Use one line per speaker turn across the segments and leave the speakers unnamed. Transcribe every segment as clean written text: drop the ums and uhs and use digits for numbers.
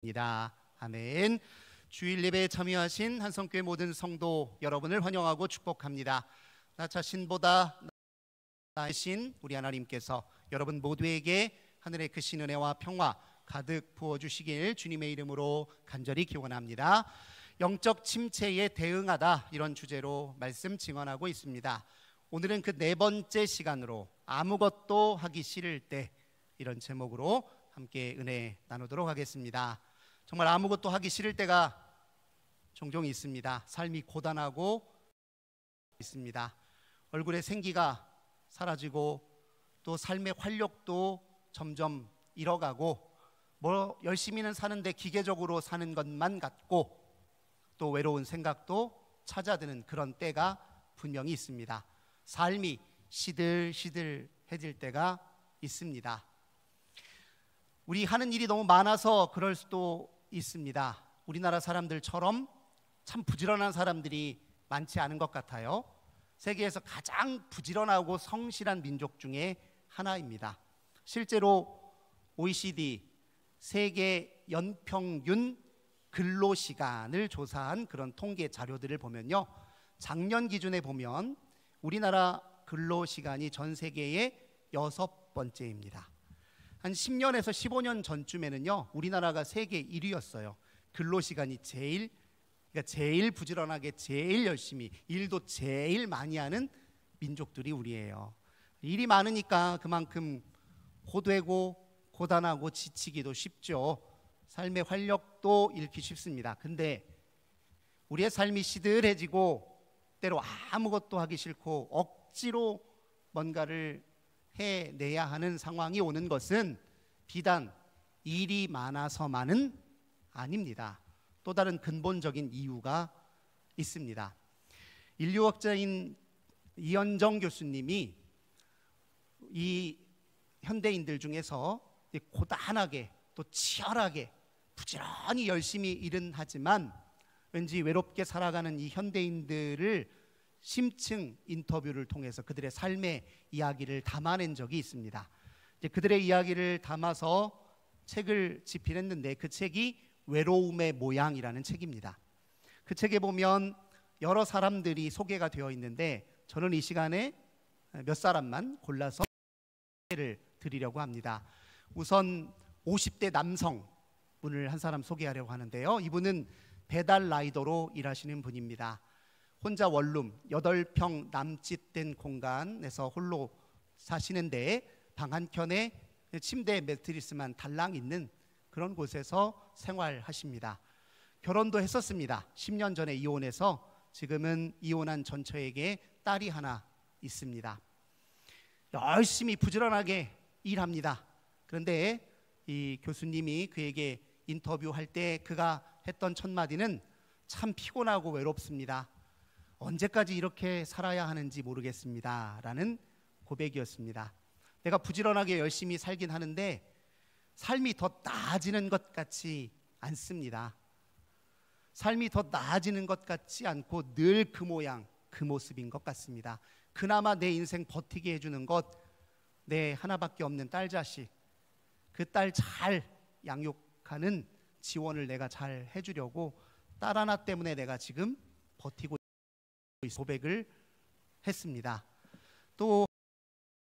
입니다. 아멘. 주일 예배에 참여하신 한성교회 모든 성도 여러분을 환영하고 축복합니다. 나 자신보다 나으신 우리 하나님께서 여러분 모두에게 하늘의 크신 은혜와 평화 가득 부어주시길 주님의 이름으로 간절히 기원합니다. 영적 침체에 대응하다, 이런 주제로 말씀 증언하고 있습니다. 오늘은 그 네 번째 시간으로 아무것도 하기 싫을 때, 이런 제목으로 함께 은혜 나누도록 하겠습니다. 정말 아무것도 하기 싫을 때가 종종 있습니다. 삶이 고단하고 있습니다. 얼굴에 생기가 사라지고 또 삶의 활력도 점점 잃어가고, 열심히는 사는데 기계적으로 사는 것만 같고, 또 외로운 생각도 찾아드는 그런 때가 분명히 있습니다. 삶이 시들시들해질 때가 있습니다. 우리 하는 일이 너무 많아서 그럴 수도 있습니다. 우리나라 사람들처럼 참 부지런한 사람들이 많지 않은 것 같아요. 세계에서 가장 부지런하고 성실한 민족 중에 하나입니다. 실제로 OECD 세계 연평균 근로시간을 조사한 그런 통계 자료들을 보면요, 작년 기준에 보면 우리나라 근로시간이 전 세계의 6번째입니다. 한 10년에서 15년 전쯤에는요, 우리나라가 세계 1위였어요. 근로시간이 제일 부지런하게, 제일 열심히, 일도 제일 많이 하는 민족들이 우리예요. 일이 많으니까 그만큼 고되고 고단하고 지치기도 쉽죠. 삶의 활력도 잃기 쉽습니다. 근데 우리의 삶이 시들해지고 때로 아무것도 하기 싫고 억지로 뭔가를 해내야 하는 상황이 오는 것은 비단 일이 많아서만은 아닙니다. 또 다른 근본적인 이유가 있습니다. 인류학자인 이현정 교수님이 이 현대인들 중에서 고단하게 또 치열하게 부지런히 열심히 일은 하지만 왠지 외롭게 살아가는 이 현대인들을 심층 인터뷰를 통해서 그들의 삶의 이야기를 담아낸 적이 있습니다. 그들의 이야기를 담아서 책을 집필했는데, 그 책이 외로움의 모양이라는 책입니다. 그 책에 보면 여러 사람들이 소개가 되어 있는데, 저는 이 시간에 몇 사람만 골라서 소개를 드리려고 합니다. 우선 50대 남성분을 한 사람 소개하려고 하는데요. 이분은 배달 라이더로 일하시는 분입니다. 혼자 원룸 8평 남짓된 공간에서 홀로 사시는데, 방 한켠에 침대 매트리스만 달랑 있는 그런 곳에서 생활하십니다. 결혼도 했었습니다. 10년 전에 이혼해서 지금은 이혼한 전처에게 딸이 하나 있습니다. 열심히 부지런하게 일합니다. 그런데 이 교수님이 그에게 인터뷰할 때 그가 했던 첫 마디는 참 피곤하고 외롭습니다. 언제까지 이렇게 살아야 하는지 모르겠습니다 라는 고백이었습니다. 내가 부지런하게 열심히 살긴 하는데 삶이 더 나아지는 것 같지 않습니다. 삶이 더 나아지는 것 같지 않고 늘 그 모양 그 모습인 것 같습니다. 그나마 내 인생 버티게 해주는 것, 내 하나밖에 없는 딸 자식, 그 딸 잘 양육하는 지원을 내가 잘 해주려고 딸 하나 때문에 내가 지금 버티고 고백을 했습니다. 또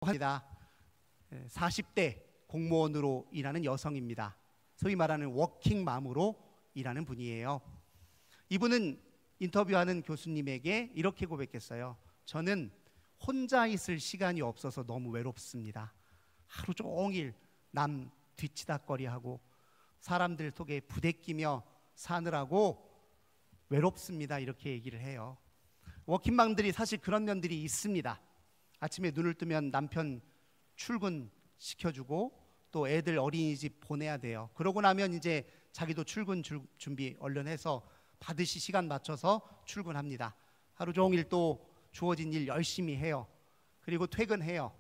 합니다. 40대 공무원으로 일하는 여성입니다. 소위 말하는 워킹맘으로 일하는 분이에요. 이분은 인터뷰하는 교수님에게 이렇게 고백했어요. 저는 혼자 있을 시간이 없어서 너무 외롭습니다. 하루 종일 남 뒤치다거리하고 사람들 속에 부대끼며 사느라고 외롭습니다. 이렇게 얘기를 해요. 워킹맘들이 사실 그런 면들이 있습니다. 아침에 눈을 뜨면 남편 출근시켜주고 또 애들 어린이집 보내야 돼요. 그러고 나면 이제 자기도 출근 준비 얼른 해서 받으시 시간 맞춰서 출근합니다. 하루 종일 또 주어진 일 열심히 해요. 그리고 퇴근해요.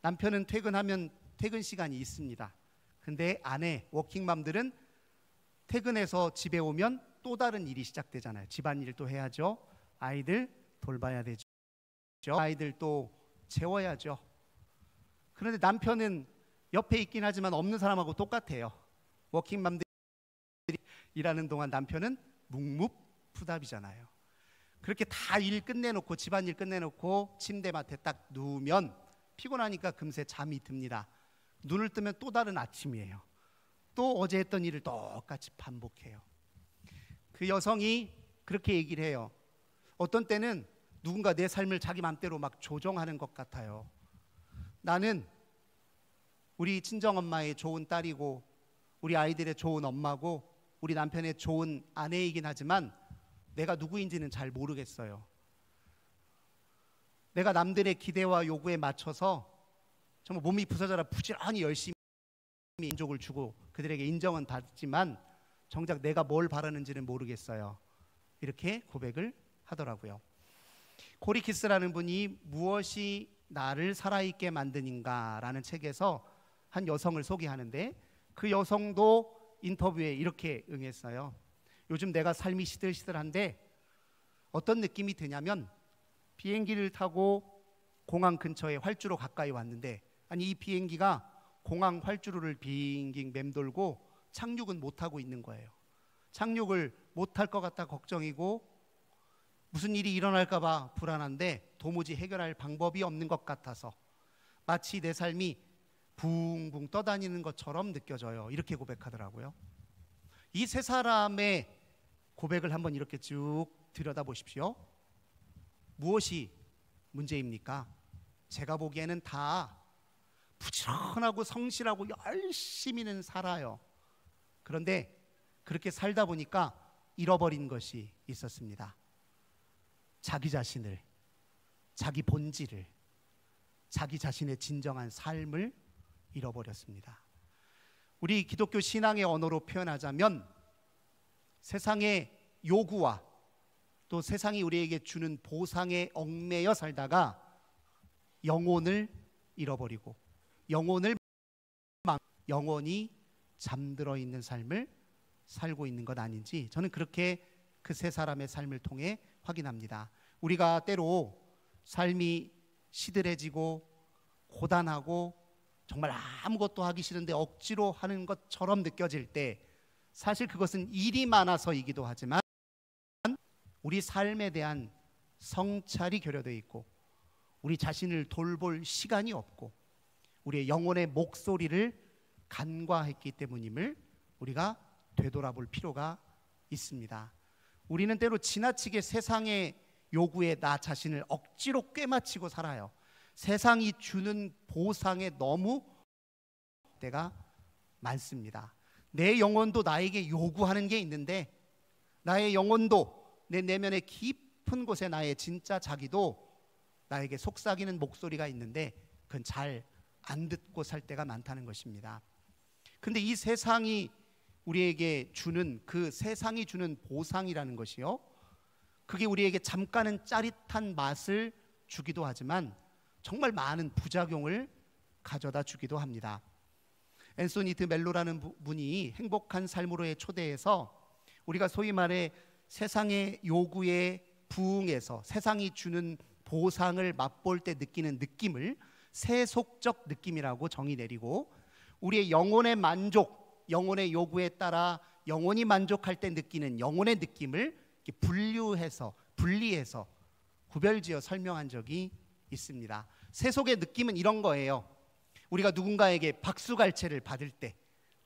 남편은 퇴근하면 퇴근 시간이 있습니다. 근데 아내 워킹맘들은 퇴근해서 집에 오면 또 다른 일이 시작되잖아요. 집안일 또 해야죠. 아이들 돌봐야 되죠. 아이들 또 재워야죠. 그런데 남편은 옆에 있긴 하지만 없는 사람하고 똑같아요. 워킹맘들 일하는 동안 남편은 묵묵부답이잖아요. 그렇게 다 일 끝내놓고 집안일 끝내놓고 침대맡에 딱 누우면 피곤하니까 금세 잠이 듭니다. 눈을 뜨면 또 다른 아침이에요. 또 어제 했던 일을 똑같이 반복해요. 그 여성이 그렇게 얘기를 해요. 어떤 때는 누군가 내 삶을 자기 맘대로 막 조정하는 것 같아요. 나는 우리 친정엄마의 좋은 딸이고 우리 아이들의 좋은 엄마고 우리 남편의 좋은 아내이긴 하지만 내가 누구인지는 잘 모르겠어요. 내가 남들의 기대와 요구에 맞춰서 정말 몸이 부서져라 부지런히 열심히 만족을 주고 그들에게 인정은 받지만 정작 내가 뭘 바라는지는 모르겠어요. 이렇게 고백을 하더라고요. 코리키스라는 분이 무엇이 나를 살아있게 만드는가라는 책에서 한 여성을 소개하는데 그 여성도 인터뷰에 이렇게 응했어요. 요즘 내가 삶이 시들시들한데 어떤 느낌이 드냐면 비행기를 타고 공항 근처에 활주로 가까이 왔는데 아니 이 비행기가 공항 활주로를 빙빙 맴돌고 착륙은 못하고 있는 거예요. 착륙을 못할 것 같아 걱정이고 무슨 일이 일어날까 봐 불안한데 도무지 해결할 방법이 없는 것 같아서 마치 내 삶이 붕붕 떠다니는 것처럼 느껴져요. 이렇게 고백하더라고요. 이 세 사람의 고백을 한번 이렇게 쭉 들여다보십시오. 무엇이 문제입니까? 제가 보기에는 다 부지런하고 성실하고 열심히는 살아요. 그런데 그렇게 살다 보니까 잃어버린 것이 있었습니다. 자기 자신을, 자기 본질을, 자기 자신의 진정한 삶을 잃어버렸습니다. 우리 기독교 신앙의 언어로 표현하자면 세상의 요구와 또 세상이 우리에게 주는 보상에 얽매여 살다가 영혼을 잃어버리고 영원히 잠들어 있는 삶을 살고 있는 것 아닌지 저는 그렇게 그 세 사람의 삶을 통해 확인합니다. 우리가 때로 삶이 시들해지고 고단하고 정말 아무것도 하기 싫은데 억지로 하는 것처럼 느껴질 때 사실 그것은 일이 많아서이기도 하지만 우리 삶에 대한 성찰이 결여되어 있고 우리 자신을 돌볼 시간이 없고 우리의 영혼의 목소리를 간과했기 때문임을 우리가 되돌아볼 필요가 있습니다. 우리는 때로 지나치게 세상의 요구에 나 자신을 억지로 꿰맞추고 살아요. 세상이 주는 보상에 너무 때가 많습니다. 내 영혼도 나에게 요구하는 게 있는데 나의 영혼도 내 내면의 깊은 곳에 나의 진짜 자기도 나에게 속삭이는 목소리가 있는데 그건 잘 안 듣고 살 때가 많다는 것입니다. 근데 이 세상이 우리에게 주는 그 세상이 주는 보상이라는 것이요, 그게 우리에게 잠깐은 짜릿한 맛을 주기도 하지만 정말 많은 부작용을 가져다 주기도 합니다. 앤소니 드 멜로라는 분이 행복한 삶으로의 초대에서 우리가 소위 말해 세상의 요구에 부응해서 세상이 주는 보상을 맛볼 때 느끼는 느낌을 세속적 느낌이라고 정의 내리고 우리의 영혼의 만족, 영혼의 요구에 따라 영혼이 만족할 때 느끼는 영혼의 느낌을 분리해서 구별지어 설명한 적이 있습니다. 세속의 느낌은 이런 거예요. 우리가 누군가에게 박수갈채를 받을 때,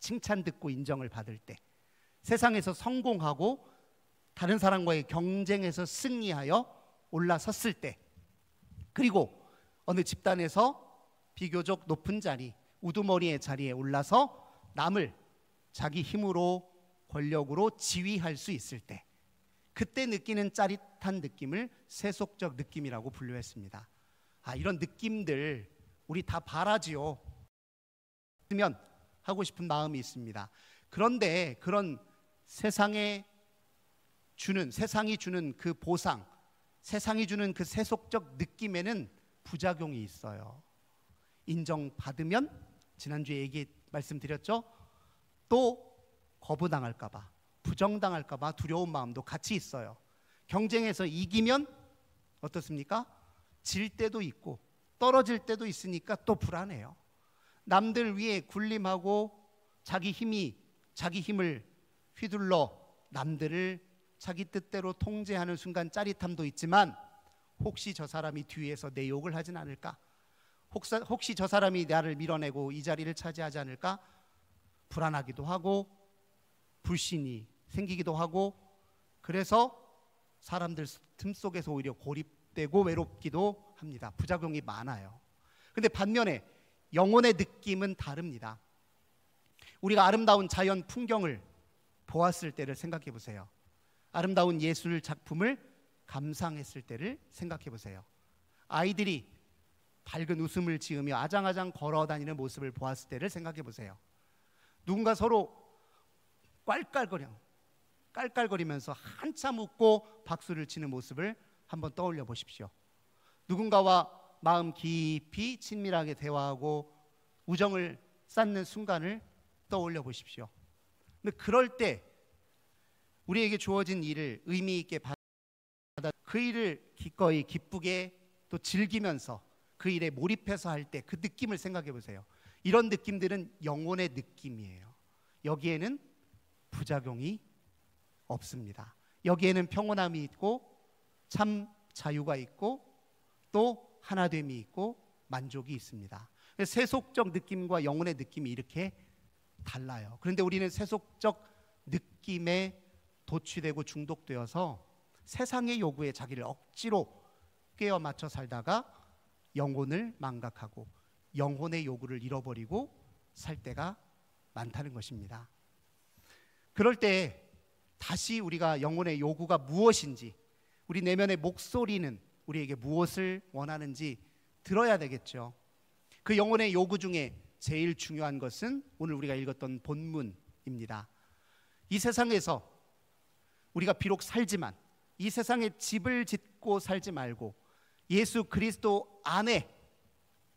칭찬 듣고 인정을 받을 때, 세상에서 성공하고 다른 사람과의 경쟁에서 승리하여 올라섰을 때, 그리고 어느 집단에서 비교적 높은 자리, 우두머리의 자리에 올라서 남을 자기 힘으로 권력으로 지휘할 수 있을 때, 그때 느끼는 짜릿한 느낌을 세속적 느낌이라고 분류했습니다. 이런 느낌들 우리 다 바라지요. 그러면 하고 싶은 마음이 있습니다. 그런데 그런 세상이 주는 그 보상, 세상이 주는 그 세속적 느낌에는 부작용이 있어요. 인정받으면 지난주에 말씀드렸죠. 또 거부당할까 봐, 부정당할까 봐 두려운 마음도 같이 있어요. 경쟁에서 이기면 어떻습니까? 질 때도 있고 떨어질 때도 있으니까 또 불안해요. 남들 위에 군림하고 자기 힘을 휘둘러 남들을 자기 뜻대로 통제하는 순간 짜릿함도 있지만 혹시 저 사람이 뒤에서 내 욕을 하진 않을까? 혹시 저 사람이 나를 밀어내고 이 자리를 차지하지 않을까? 불안하기도 하고 불신이 생기기도 하고, 그래서 사람들 틈 속에서 오히려 고립되고 외롭기도 합니다. 부작용이 많아요. 근데 반면에 영혼의 느낌은 다릅니다. 우리가 아름다운 자연 풍경을 보았을 때를 생각해 보세요. 아름다운 예술 작품을 감상했을 때를 생각해 보세요. 아이들이 밝은 웃음을 지으며 아장아장 걸어 다니는 모습을 보았을 때를 생각해 보세요. 누군가 서로 깔깔거리면서 한참 웃고 박수를 치는 모습을 한번 떠올려 보십시오. 누군가와 마음 깊이 친밀하게 대화하고 우정을 쌓는 순간을 떠올려 보십시오. 근데 그럴 때 우리에게 주어진 일을 의미 있게 받아 그 일을 기꺼이 기쁘게 또 즐기면서 그 일에 몰입해서 할 때 그 느낌을 생각해 보세요. 이런 느낌들은 영혼의 느낌이에요. 여기에는 부작용이 없습니다. 여기에는 평온함이 있고 참 자유가 있고 또 하나됨이 있고 만족이 있습니다. 세속적 느낌과 영혼의 느낌이 이렇게 달라요. 그런데 우리는 세속적 느낌에 도취되고 중독되어서 세상의 요구에 자기를 억지로 꿰어 맞춰 살다가 영혼을 망각하고 영혼의 요구를 잃어버리고 살 때가 많다는 것입니다. 그럴 때 다시 우리가 영혼의 요구가 무엇인지, 우리 내면의 목소리는 우리에게 무엇을 원하는지 들어야 되겠죠. 그 영혼의 요구 중에 제일 중요한 것은 오늘 우리가 읽었던 본문입니다. 이 세상에서 우리가 비록 살지만 이 세상에 집을 짓고 살지 말고 예수 그리스도 안에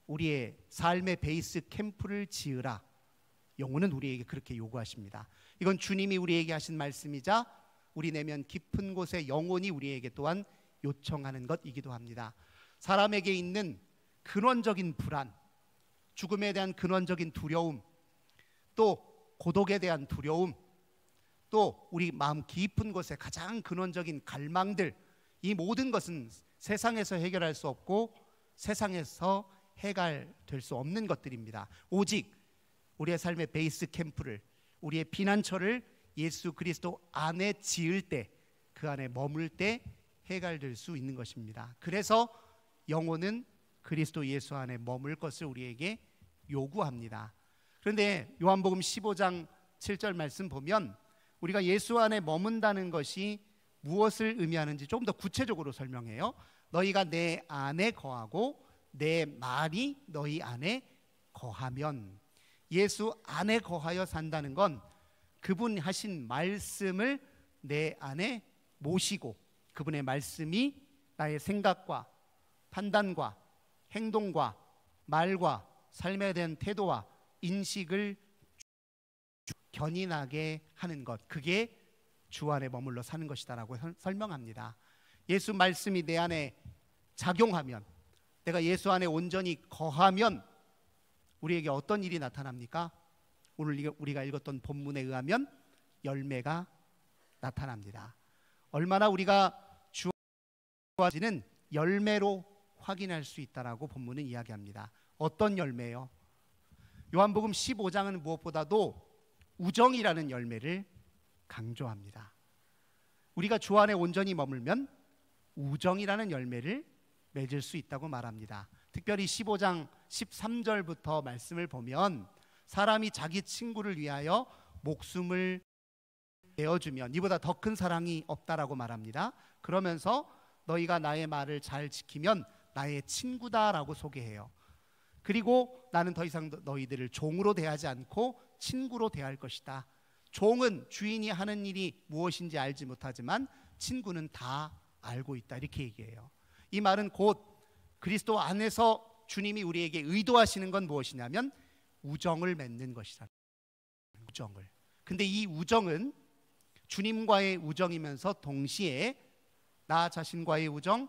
우리의 삶의 베이스 캠프를 지으라. 영혼은 우리에게 그렇게 요구하십니다. 이건 주님이 우리에게 하신 말씀이자 우리 내면 깊은 곳에 영혼이 우리에게 또한 요청하는 것이기도 합니다. 사람에게 있는 근원적인 불안, 죽음에 대한 근원적인 두려움, 또 고독에 대한 두려움, 또 우리 마음 깊은 곳에 가장 근원적인 갈망들, 이 모든 것은 세상에서 해결할 수 없고 세상에서 해결될 수 없는 것들입니다. 오직 우리의 삶의 베이스 캠프를, 우리의 피난처를 예수 그리스도 안에 지을 때, 그 안에 머물 때 해결될 수 있는 것입니다. 그래서 영혼은 그리스도 예수 안에 머물 것을 우리에게 요구합니다. 그런데 요한복음 15장 7절 말씀 보면 우리가 예수 안에 머문다는 것이 무엇을 의미하는지 조금 더 구체적으로 설명해요. 너희가 내 안에 거하고 내 말이 너희 안에 거하면, 예수 안에 거하여 산다는 건 그분 하신 말씀을 내 안에 모시고 그분의 말씀이 나의 생각과 판단과 행동과 말과 삶에 대한 태도와 인식을 견인하게 하는 것, 그게 주 안에 머물러 사는 것이다라고 설명합니다. 예수 말씀이 내 안에 작용하면, 내가 예수 안에 온전히 거하면 우리에게 어떤 일이 나타납니까? 오늘 우리가 읽었던 본문에 의하면 열매가 나타납니다. 얼마나 우리가 주어지는 열매로 확인할 수 있다라고 본문은 이야기합니다. 어떤 열매요? 요한복음 15장은 무엇보다도 우정이라는 열매를 강조합니다. 우리가 주 안에 온전히 머물면 우정이라는 열매를 맺을 수 있다고 말합니다. 특별히 15장 13절부터 말씀을 보면 사람이 자기 친구를 위하여 목숨을 내어주면 이보다 더 큰 사랑이 없다라고 말합니다. 그러면서 너희가 나의 말을 잘 지키면 나의 친구다라고 소개해요. 그리고 나는 더 이상 너희들을 종으로 대하지 않고 친구로 대할 것이다. 종은 주인이 하는 일이 무엇인지 알지 못하지만 친구는 다 알고 있다, 이렇게 얘기해요. 이 말은 곧 그리스도 안에서 주님이 우리에게 의도하시는 건 무엇이냐면 우정을 맺는 것이다. 우정을. 근데 이 우정은 주님과의 우정이면서 동시에 나 자신과의 우정,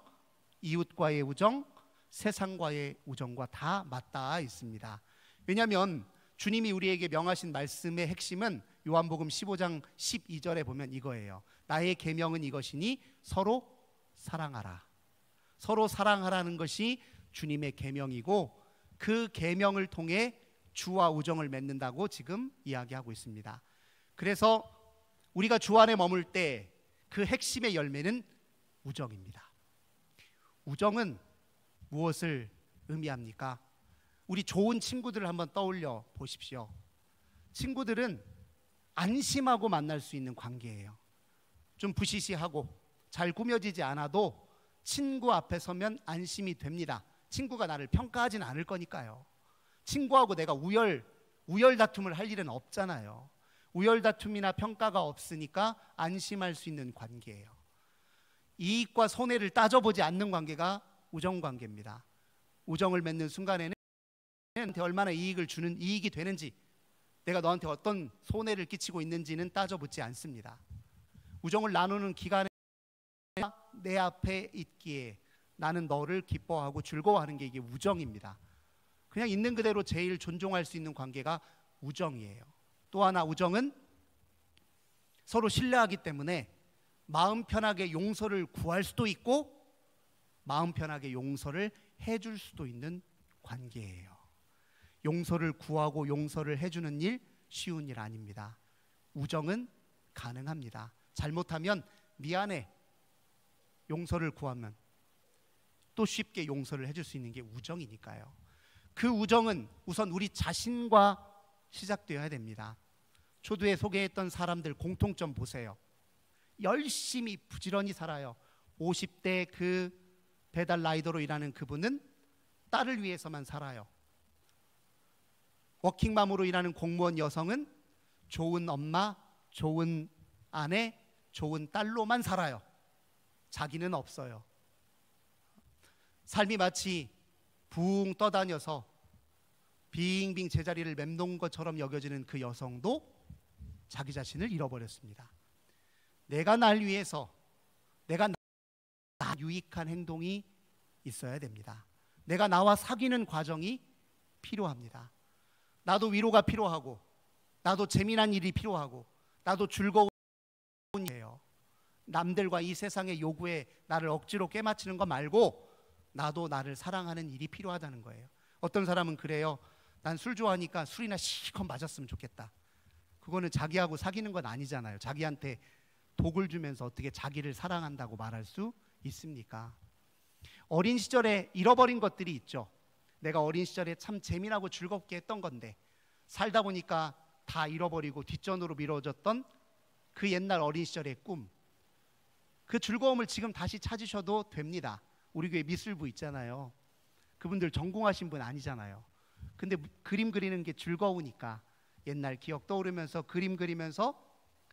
이웃과의 우정, 세상과의 우정과 다 맞닿아 있습니다. 왜냐하면 주님이 우리에게 명하신 말씀의 핵심은 요한복음 15장 12절에 보면 이거예요. 나의 계명은 이것이니 서로 사랑하라. 서로 사랑하라는 것이 주님의 계명이고 그 계명을 통해 주와 우정을 맺는다고 지금 이야기하고 있습니다. 그래서 우리가 주 안에 머물 때 그 핵심의 열매는 우정입니다. 우정은 무엇을 의미합니까? 우리 좋은 친구들을 한번 떠올려 보십시오. 친구들은 안심하고 만날 수 있는 관계예요. 좀 부시시하고 잘 꾸며지지 않아도 친구 앞에 서면 안심이 됩니다. 친구가 나를 평가하진 않을 거니까요. 친구하고 내가 우열 다툼을 할 일은 없잖아요. 우열 다툼이나 평가가 없으니까 안심할 수 있는 관계예요. 이익과 손해를 따져보지 않는 관계가 우정 관계입니다. 우정을 맺는 순간에는 나한테 얼마나 이익을 주는 이익이 되는지, 내가 너한테 어떤 손해를 끼치고 있는지는 따져보지 않습니다. 우정을 나누는 기간에 내 앞에 있기에 나는 너를 기뻐하고 즐거워하는 게 이게 우정입니다. 그냥 있는 그대로 제일 존중할 수 있는 관계가 우정이에요. 또 하나, 우정은 서로 신뢰하기 때문에 마음 편하게 용서를 구할 수도 있고 마음 편하게 용서를 해줄 수도 있는 관계예요. 용서를 구하고 용서를 해주는 일 쉬운 일 아닙니다. 우정은 가능합니다. 잘못하면 미안해 용서를 구하면 또 쉽게 용서를 해줄 수 있는 게 우정이니까요. 그 우정은 우선 우리 자신과 시작되어야 됩니다. 초두에 소개했던 사람들 공통점 보세요. 열심히 부지런히 살아요. 50대 그 배달 라이더로 일하는 그분은 딸을 위해서만 살아요. 워킹맘으로 일하는 공무원 여성은 좋은 엄마, 좋은 아내, 좋은 딸로만 살아요. 자기는 없어요. 삶이 마치 붕 떠다녀서 빙빙 제자리를 맴돈 것처럼 여겨지는 그 여성도 자기 자신을 잃어버렸습니다. 내가 날 위해서, 내가 나 유익한 행동이 있어야 됩니다. 내가 나와 사귀는 과정이 필요합니다. 나도 위로가 필요하고 나도 재미난 일이 필요하고 나도 즐거운 일이에요. 남들과 이 세상의 요구에 나를 억지로 꿰맞추는 거 말고 나도 나를 사랑하는 일이 필요하다는 거예요. 어떤 사람은 그래요. 난 술 좋아하니까 술이나 실컷 마셨으면 좋겠다. 그거는 자기하고 사귀는 건 아니잖아요. 자기한테 독을 주면서 어떻게 자기를 사랑한다고 말할 수 있습니까? 어린 시절에 잃어버린 것들이 있죠. 내가 어린 시절에 참 재미나고 즐겁게 했던 건데 살다 보니까 다 잃어버리고 뒷전으로 미뤄졌던 그 옛날 어린 시절의 꿈, 그 즐거움을 지금 다시 찾으셔도 됩니다. 우리 교회 미술부 있잖아요. 그분들 전공하신 분 아니잖아요. 근데 그림 그리는 게 즐거우니까 옛날 기억 떠오르면서 그림 그리면서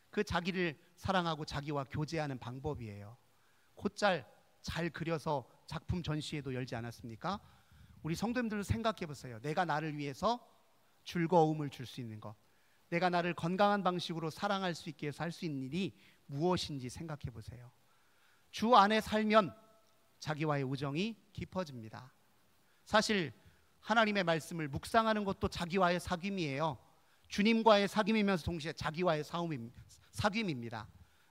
그 자기를 사랑하고 자기와 교제하는 방법이에요. 곧잘 잘 그려서 작품 전시회도 열지 않았습니까? 우리 성도님들 생각해 보세요. 내가 나를 위해서 즐거움을 줄 수 있는 것, 내가 나를 건강한 방식으로 사랑할 수 있게 해서 할 수 있는 일이 무엇인지 생각해 보세요. 주 안에 살면 자기와의 우정이 깊어집니다. 사실 하나님의 말씀을 묵상하는 것도 자기와의 사귐이에요. 주님과의 사귐이면서 동시에 자기와의 사귐입니다.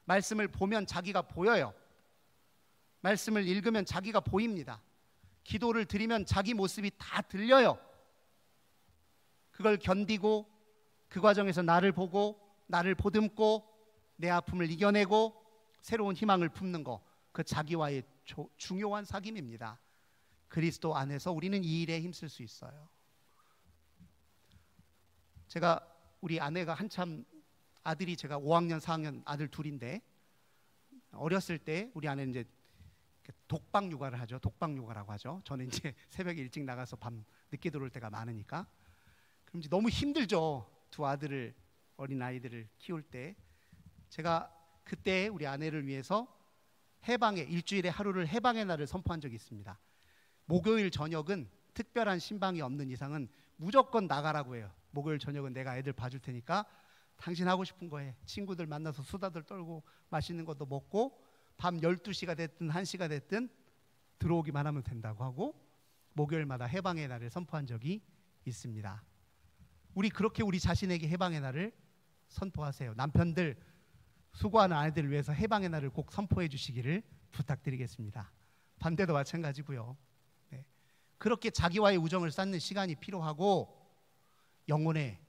말씀을 보면 자기가 보여요. 말씀을 읽으면 자기가 보입니다. 기도를 드리면 자기 모습이 다 들려요. 그걸 견디고 그 과정에서 나를 보고 나를 보듬고 내 아픔을 이겨내고 새로운 희망을 품는 거, 그 자기와의 중요한 사귐입니다. 그리스도 안에서 우리는 이 일에 힘쓸 수 있어요. 제가 우리 아내가 한참 아들이 제가 5학년 4학년 아들 둘인데 어렸을 때 우리 아내는 이제 독방 육아를 하죠. 독방 육아라고 하죠. 저는 이제 새벽에 일찍 나가서 밤 늦게 들어올 때가 많으니까. 그럼 이제 너무 힘들죠. 두 아들을, 어린 아이들을 키울 때. 제가 그때 우리 아내를 위해서 해방의, 일주일에 하루를 해방의 날을 선포한 적이 있습니다. 목요일 저녁은 특별한 신방이 없는 이상은 무조건 나가라고 해요. 목요일 저녁은 내가 애들 봐줄 테니까 당신 하고 싶은 거 해. 친구들 만나서 수다들 떨고 맛있는 것도 먹고 밤 12시가 됐든 1시가 됐든 들어오기만 하면 된다고 하고 목요일마다 해방의 날을 선포한 적이 있습니다. 우리 그렇게 우리 자신에게 해방의 날을 선포하세요. 남편들, 수고하는 아내들을 위해서 해방의 날을 꼭 선포해 주시기를 부탁드리겠습니다. 반대도 마찬가지고요. 네. 그렇게 자기와의 우정을 쌓는 시간이 필요하고 영혼의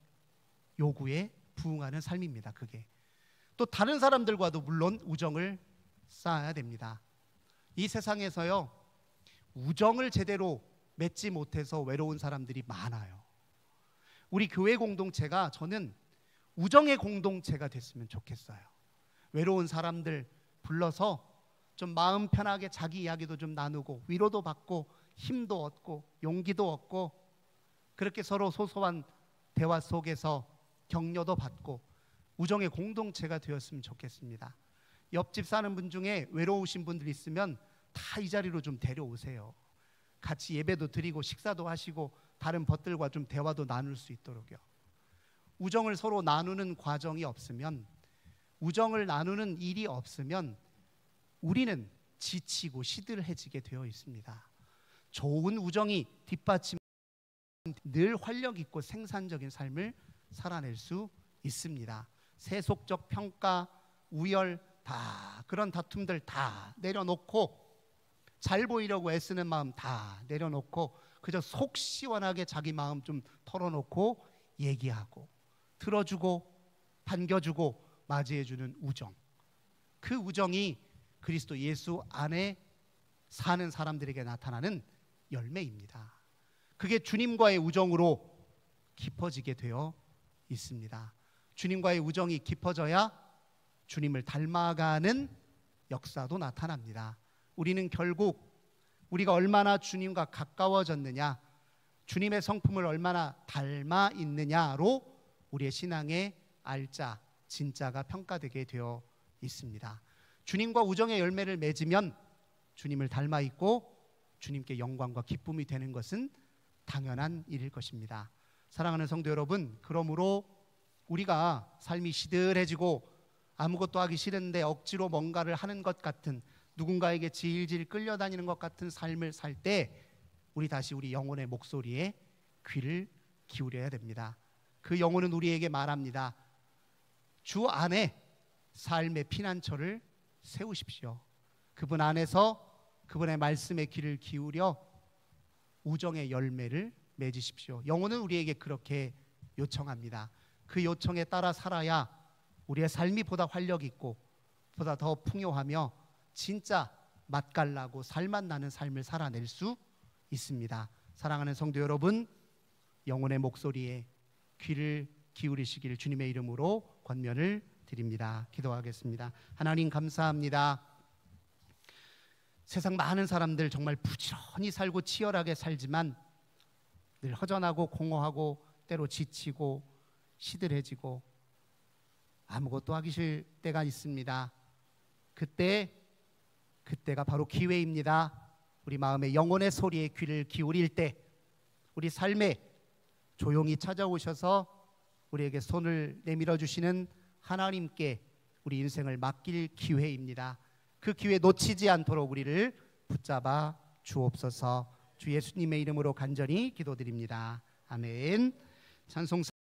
요구에 부응하는 삶입니다. 그게 또 다른 사람들과도 물론 우정을 쌓아야 됩니다. 이 세상에서요, 우정을 제대로 맺지 못해서 외로운 사람들이 많아요. 우리 교회 공동체가 저는 우정의 공동체가 됐으면 좋겠어요. 외로운 사람들 불러서 좀 마음 편하게 자기 이야기도 좀 나누고 위로도 받고 힘도 얻고 용기도 얻고 그렇게 서로 소소한 대화 속에서 격려도 받고 우정의 공동체가 되었으면 좋겠습니다. 옆집 사는 분 중에 외로우신 분들 있으면 다 이 자리로 좀 데려오세요. 같이 예배도 드리고 식사도 하시고 다른 벗들과 좀 대화도 나눌 수 있도록요. 우정을 서로 나누는 과정이 없으면, 우정을 나누는 일이 없으면 우리는 지치고 시들해지게 되어 있습니다. 좋은 우정이 뒷받침 늘 활력 있고 생산적인 삶을 살아낼 수 있습니다. 세속적 평가, 우열, 다 그런 다툼들 다 내려놓고 잘 보이려고 애쓰는 마음 다 내려놓고 그저 속 시원하게 자기 마음 좀 털어놓고 얘기하고 들어주고 반겨주고 맞이해주는 우정, 그 우정이 그리스도 예수 안에 사는 사람들에게 나타나는 열매입니다. 그게 주님과의 우정으로 깊어지게 되어 있습니다. 주님과의 우정이 깊어져야 주님을 닮아가는 역사도 나타납니다. 우리는 결국 우리가 얼마나 주님과 가까워졌느냐, 주님의 성품을 얼마나 닮아 있느냐로 우리의 신앙의 알짜, 진짜가 평가되게 되어 있습니다. 주님과 우정의 열매를 맺으면 주님을 닮아 있고 주님께 영광과 기쁨이 되는 것은 당연한 일일 것입니다. 사랑하는 성도 여러분, 그러므로 우리가 삶이 시들해지고 아무것도 하기 싫은데 억지로 뭔가를 하는 것 같은, 누군가에게 질질 끌려다니는 것 같은 삶을 살 때 우리 다시 우리 영혼의 목소리에 귀를 기울여야 됩니다. 그 영혼은 우리에게 말합니다. 주 안에 삶의 피난처를 세우십시오. 그분 안에서 그분의 말씀에 귀를 기울여 우정의 열매를 맺으십시오. 영혼은 우리에게 그렇게 요청합니다. 그 요청에 따라 살아야 우리의 삶이 보다 활력 있고 보다 더 풍요하며 진짜 맛깔나고 살맛 나는 삶을 살아낼 수 있습니다. 사랑하는 성도 여러분, 영혼의 목소리에 귀를 기울이시기를 주님의 이름으로 권면을 드립니다. 기도하겠습니다. 하나님 감사합니다. 세상 많은 사람들 정말 부지런히 살고 치열하게 살지만 늘 허전하고 공허하고 때로 지치고 시들해지고 아무것도 하기 싫을 때가 있습니다. 그때가 바로 기회입니다. 우리 마음의 영혼의 소리에 귀를 기울일 때 우리 삶에 조용히 찾아오셔서 우리에게 손을 내밀어 주시는 하나님께 우리 인생을 맡길 기회입니다. 그 기회 놓치지 않도록 우리를 붙잡아 주옵소서. 주 예수님의 이름으로 간절히 기도드립니다. 아멘. 찬송